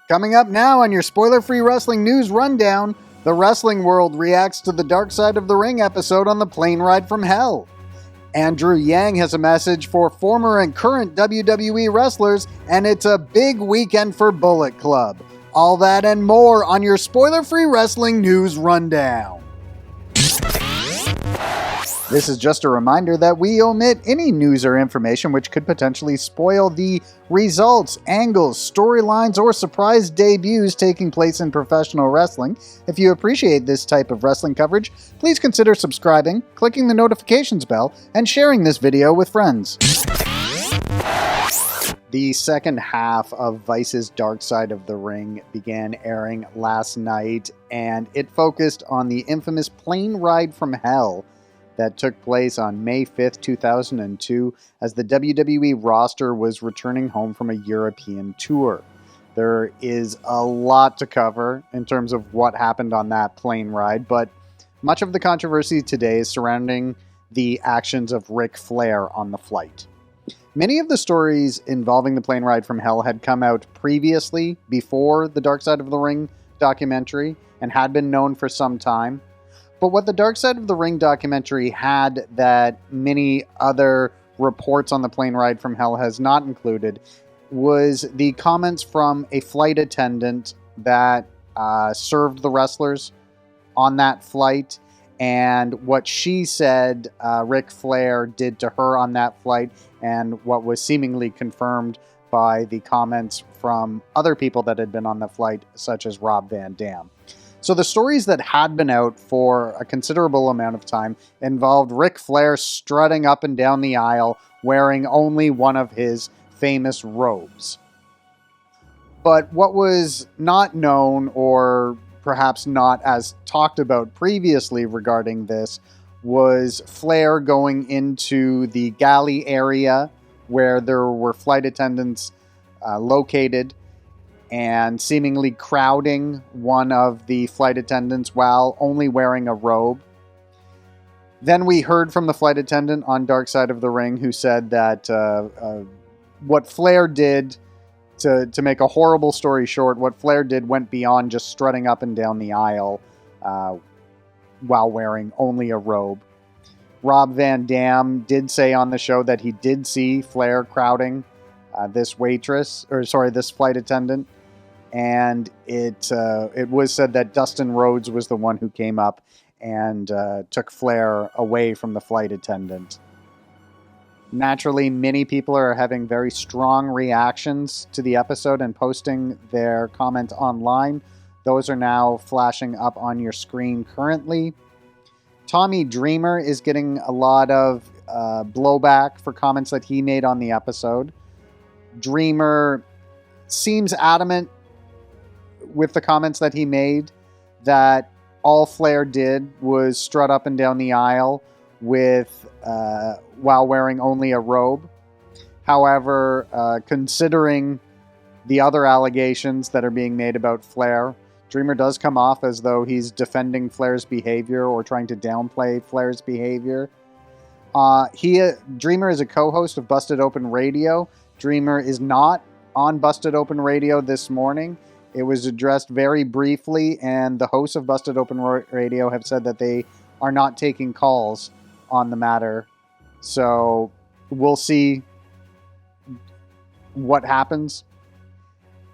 Coming up now on your spoiler-free wrestling news rundown, the wrestling world reacts to the Dark Side of the Ring episode on the plane ride from hell. Andrew Yang has a message for former and current WWE wrestlers, and it's a big weekend for Bullet Club. All that and more on your spoiler-free wrestling news rundown. This is just a reminder that we omit any news or information which could potentially spoil the results, angles, storylines, or surprise debuts taking place in professional wrestling. If you appreciate this type of wrestling coverage, please consider subscribing, clicking the notifications bell, and sharing this video with friends. The second half of Vice's Dark Side of the Ring began airing last night, and it focused on the infamous plane ride from hell that took place on May 5th, 2002, as the WWE roster was returning home from a European tour. There is a lot to cover in terms of what happened on that plane ride, but much of the controversy today is surrounding the actions of Ric Flair on the flight. Many of the stories involving the plane ride from hell had come out previously, before the Dark Side of the Ring documentary, and had been known for some time. But what the Dark Side of the Ring documentary had that many other reports on the plane ride from hell has not included was the comments from a flight attendant that served the wrestlers on that flight, and what she said Ric Flair did to her on that flight, and what was seemingly confirmed by the comments from other people that had been on the flight, such as Rob Van Dam. So the stories that had been out for a considerable amount of time involved Ric Flair strutting up and down the aisle wearing only one of his famous robes. But what was not known, or perhaps not as talked about previously regarding this, was Flair going into the galley area where there were flight attendants located, and seemingly crowding one of the flight attendants while only wearing a robe. Then we heard from the flight attendant on Dark Side of the Ring who said that what Flair did, to make a horrible story short, what Flair did went beyond just strutting up and down the aisle while wearing only a robe. Rob Van Dam did say on the show that he did see Flair crowding this flight attendant. And it was said that Dustin Rhodes was the one who came up and took Flair away from the flight attendant. Naturally, many people are having very strong reactions to the episode and posting their comments online. Those are now flashing up on your screen currently. Tommy Dreamer is getting a lot of blowback for comments that he made on the episode. Dreamer seems adamant with the comments that he made that all Flair did was strut up and down the aisle while wearing only a robe. However, considering the other allegations that are being made about Flair, Dreamer does come off as though he's defending Flair's behavior or trying to downplay Flair's behavior. Dreamer is a co-host of Busted Open Radio. Dreamer is not on Busted Open Radio this morning. It was addressed very briefly, and the hosts of Busted Open Radio have said that they are not taking calls on the matter. So we'll see what happens.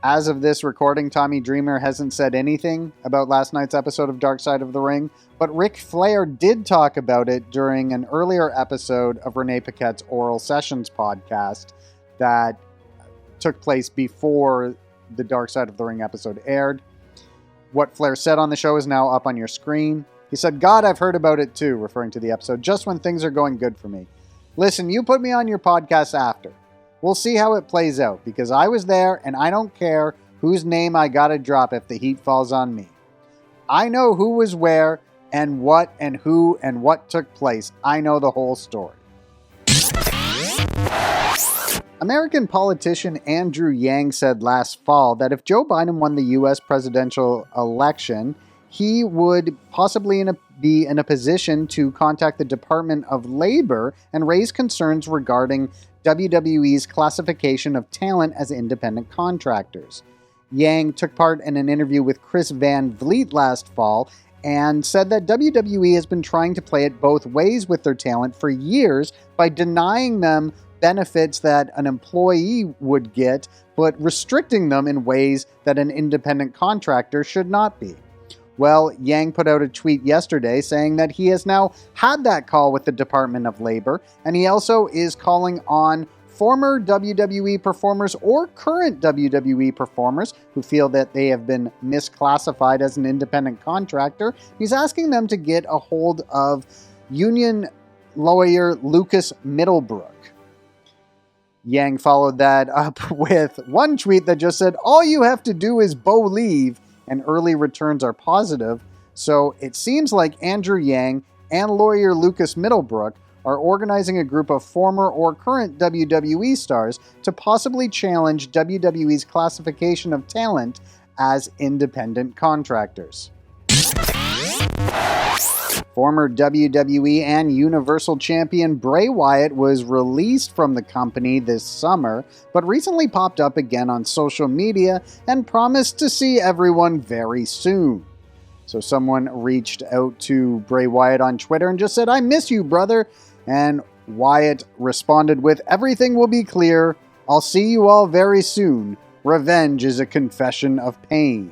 As of this recording, Tommy Dreamer hasn't said anything about last night's episode of Dark Side of the Ring, but Ric Flair did talk about it during an earlier episode of Renee Paquette's Oral Sessions podcast that took place before the Dark Side of the Ring episode aired. What Flair said on the show is now up on your screen. He said, "God, I've heard about it too," referring to the episode, "just when things are going good for me. Listen, you put me on your podcast after. We'll see how it plays out, because I was there and I don't care whose name I gotta drop if the heat falls on me. I know who was where and what and who and what took place. I know the whole story." American politician Andrew Yang said last fall that if Joe Biden won the U.S. presidential election, he would possibly be in a position to contact the Department of Labor and raise concerns regarding WWE's classification of talent as independent contractors. Yang took part in an interview with Chris Van Vliet last fall and said that WWE has been trying to play it both ways with their talent for years by denying them benefits that an employee would get, but restricting them in ways that an independent contractor should not be. Well, Yang put out a tweet yesterday saying that he has now had that call with the Department of Labor, and he also is calling on former WWE performers or current WWE performers who feel that they have been misclassified as an independent contractor. He's asking them to get a hold of union lawyer Lucas Middlebrook. Yang followed that up with one tweet that just said, "All you have to do is leave, and early returns are positive." So it seems like Andrew Yang and lawyer Lucas Middlebrook are organizing a group of former or current WWE stars to possibly challenge WWE's classification of talent as independent contractors. Former WWE and Universal Champion Bray Wyatt was released from the company this summer, but recently popped up again on social media and promised to see everyone very soon. So someone reached out to Bray Wyatt on Twitter and just said, "I miss you, brother." And Wyatt responded with, "Everything will be clear. I'll see you all very soon. Revenge is a confession of pain."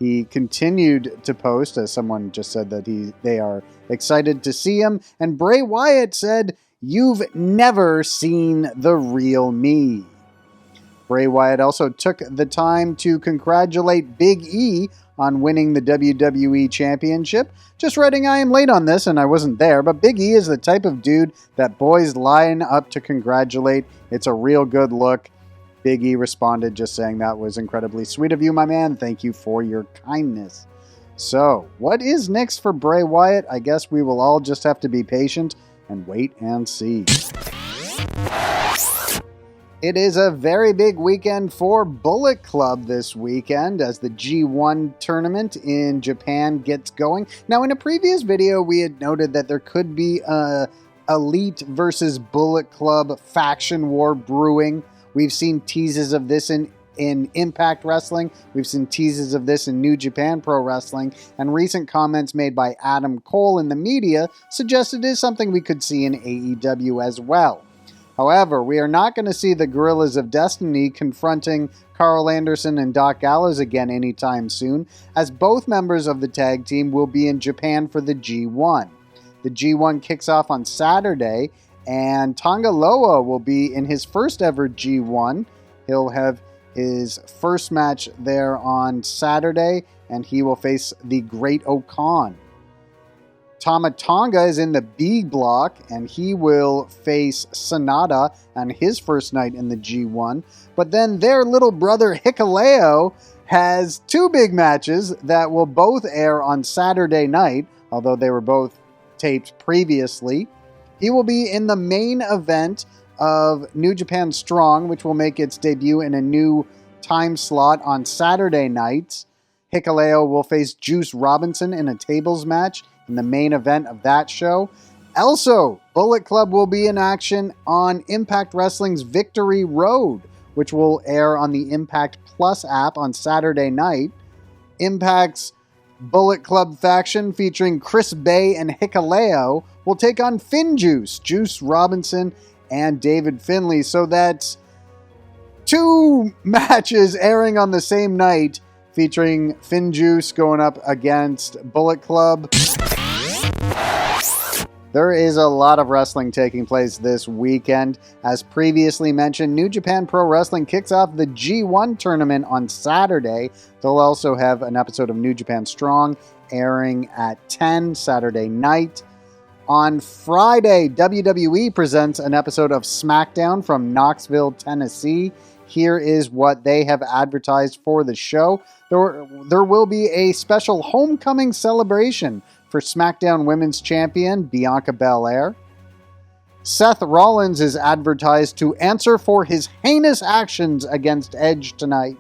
He continued to post, as someone just said that they are excited to see him, and Bray Wyatt said, "You've never seen the real me." Bray Wyatt also took the time to congratulate Big E on winning the WWE Championship. Just writing, "I am late on this and I wasn't there, but Big E is the type of dude that boys line up to congratulate. It's a real good look." Big E responded just saying, "That was incredibly sweet of you, my man. Thank you for your kindness." So, what is next for Bray Wyatt? I guess we will all just have to be patient and wait and see. It is a very big weekend for Bullet Club this weekend as the G1 tournament in Japan gets going. Now, in a previous video, we had noted that there could be a Elite versus Bullet Club faction war brewing. We've seen teases of this in Impact Wrestling. We've seen teases of this in New Japan Pro Wrestling. And recent comments made by Adam Cole in the media suggest it is something we could see in AEW as well. However, we are not going to see the Guerrillas of Destiny confronting Carl Anderson and Doc Gallows again anytime soon, as both members of the tag team will be in Japan for the G1. The G1 kicks off on Saturday, and Tonga Loa will be in his first ever G1. He'll have his first match there on Saturday, and he will face the Great Okan. Tama Tonga is in the B block, and he will face Sonata on his first night in the G1. But then their little brother Hikuleo has two big matches that will both air on Saturday night, although they were both taped previously. He will be in the main event of New Japan Strong, which will make its debut in a new time slot on Saturday nights. Hikuleo will face Juice Robinson in a tables match in the main event of that show. Also, Bullet Club will be in action on Impact Wrestling's Victory Road, which will air on the Impact Plus app on Saturday night. Impact's Bullet Club faction featuring Chris Bay and Hikuleo will take on FinJuice, Juice Robinson, and David Finlay. So that's two matches airing on the same night featuring FinJuice going up against Bullet Club. There is a lot of wrestling taking place this weekend. As previously mentioned, New Japan Pro Wrestling kicks off the G1 tournament on Saturday. They'll also have an episode of New Japan Strong airing at 10 Saturday night. On Friday, WWE presents an episode of SmackDown from Knoxville, Tennessee. Here is what they have advertised for the show. There will be a special homecoming celebration for SmackDown Women's Champion Bianca Belair. Seth Rollins is advertised to answer for his heinous actions against Edge tonight.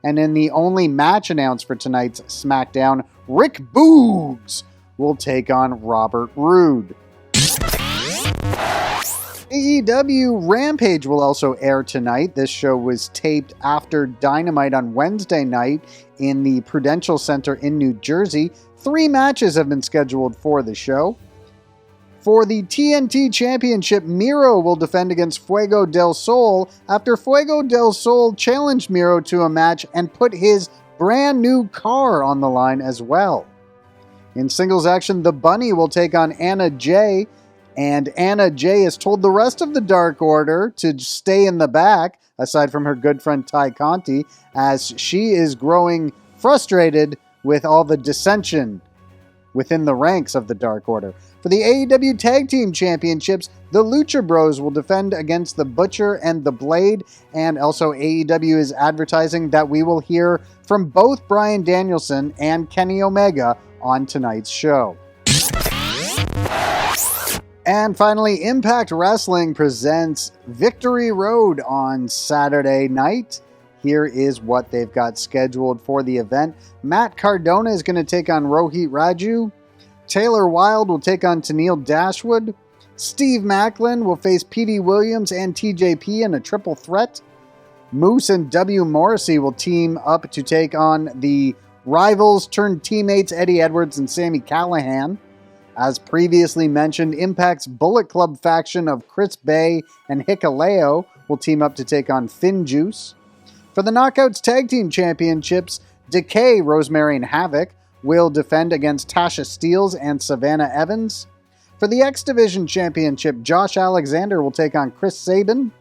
And in the only match announced for tonight's SmackDown, Rick Boogs will take on Robert Roode. AEW Rampage will also air tonight. This show was taped after Dynamite on Wednesday night in the Prudential Center in New Jersey. 3 matches have been scheduled for the show. For the TNT Championship, Miro will defend against Fuego del Sol after Fuego del Sol challenged Miro to a match and put his brand new car on the line as well. In singles action, The Bunny will take on Anna Jay, and Anna Jay has told the rest of the Dark Order to stay in the back, aside from her good friend Ty Conti, as she is growing frustrated with all the dissension within the ranks of the Dark Order. For the AEW Tag Team Championships, the Lucha Bros will defend against the Butcher and the Blade, and also AEW is advertising that we will hear from both Bryan Danielson and Kenny Omega on tonight's show. And finally, Impact Wrestling presents Victory Road on Saturday night. Here is what they've got scheduled for the event. Matt Cardona is going to take on Rohit Raju. Taylor Wilde will take on Tennille Dashwood. Steve Macklin will face Petey Williams and TJP in a triple threat. Moose and W. Morrissey will team up to take on the rivals turned teammates Eddie Edwards and Sami Callihan. As previously mentioned, Impact's Bullet Club faction of Chris Bay and Hikuleo will team up to take on FinJuice. For the Knockouts Tag Team Championships, Decay, Rosemary, and Havoc will defend against Tasha Steelz and Savannah Evans. For the X Division Championship, Josh Alexander will take on Chris Sabin.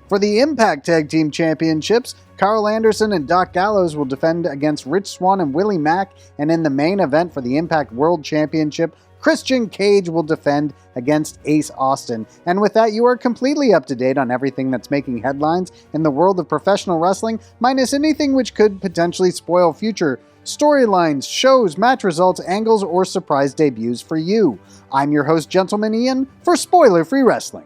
For the Impact Tag Team Championships, Carl Anderson and Doc Gallows will defend against Rich Swann and Willie Mack, and in the main event for the Impact World Championship, Christian Cage will defend against Ace Austin. And with that, you are completely up to date on everything that's making headlines in the world of professional wrestling, minus anything which could potentially spoil future storylines, shows, match results, angles, or surprise debuts for you. I'm your host, Gentleman Ian, for Spoiler Free Wrestling.